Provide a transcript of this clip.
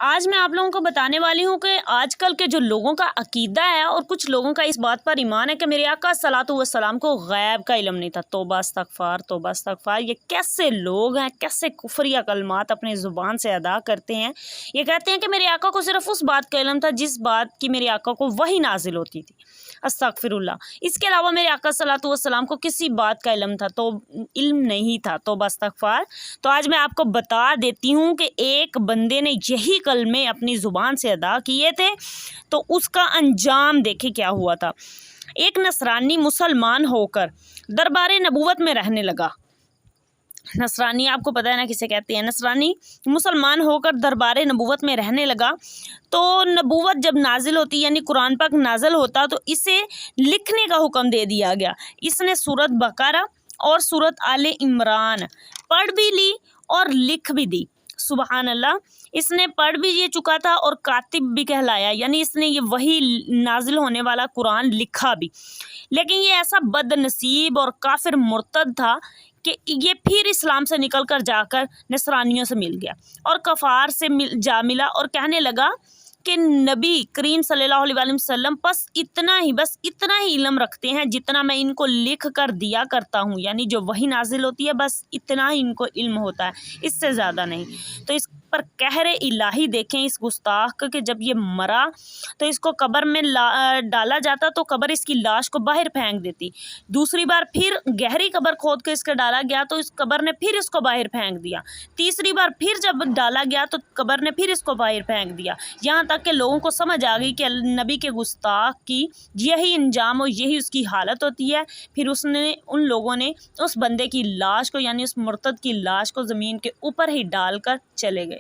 آج میں آپ لوگوں کو بتانے والی ہوں کہ آج کل کے جو لوگوں کا عقیدہ ہے اور کچھ لوگوں کا اس بات پر ایمان ہے کہ میرے آقا صلوات و سلام کو غیب کا علم نہیں تھا۔ توبہ استغفار توبہ استغفار، یہ کیسے لوگ ہیں، کیسے کفریہ کلمات اپنے زبان سے ادا کرتے ہیں۔ یہ کہتے ہیں کہ میرے آقا کو صرف اس بات کا علم تھا جس بات کی میرے آقا کو وحی نازل ہوتی تھی، استغفر اللہ۔ اس کے علاوہ میرے آقا صلوات و سلام کو کسی بات کا علم تھا تو علم نہیں تھا، توبہ استغفار۔ تو آج میں آپ کو بتا دیتی ہوں کہ ایک بندے نے یہی کلمے اپنی زبان سے ادا کیے تھے تو اس کا انجام دیکھیں کیا ہوا تھا۔ ایک نصرانی مسلمان ہو کر دربار نبوت میں رہنے لگا۔ نصرانی آپ کو پتہ ہے نا کسے کہتے ہیں، نصرانی مسلمان ہو کر دربار نبوت میں رہنے لگا تو نبوت جب نازل ہوتی یعنی قرآن پاک نازل ہوتا تو اسے لکھنے کا حکم دے دیا گیا۔ اس نے سورۃ بقرہ اور سورۃ آل عمران پڑھ بھی لی اور لکھ بھی دی، سبحان اللہ۔ اس نے پڑھ بھی یہ چکا تھا اور کاتب بھی کہلایا، یعنی اس نے یہ وہی نازل ہونے والا قرآن لکھا بھی، لیکن یہ ایسا بد نصیب اور کافر مرتد تھا کہ یہ پھر اسلام سے نکل کر جا کر نصرانیوں سے مل گیا اور کفار سے جا ملا اور کہنے لگا کہ نبی کریم صلی اللہ علیہ وسلم بس اتنا ہی علم رکھتے ہیں جتنا میں ان کو لکھ کر دیا کرتا ہوں، یعنی جو وحی نازل ہوتی ہے بس اتنا ہی ان کو علم ہوتا ہے، اس سے زیادہ نہیں۔ تو اس پر قہر الہی دیکھیں اس گستاخ کہ جب یہ مرا تو اس کو قبر میں ڈالا جاتا تو قبر اس کی لاش کو باہر پھینک دیتی، دوسری بار پھر گہری قبر کھود کے اس کا ڈالا گیا تو اس قبر نے پھر اس کو باہر پھینک دیا، تیسری بار پھر جب ڈالا گیا تو قبر نے پھر اس کو باہر پھینک دیا، یہاں تک کہ لوگوں کو سمجھ آ گئی کہ نبی کے گستاخ کی یہی انجام اور یہی اس کی حالت ہوتی ہے۔ پھر ان لوگوں نے اس بندے کی لاش کو یعنی اس مرتد کی لاش کو زمین کے اوپر ہی ڈال کر چلے گئے۔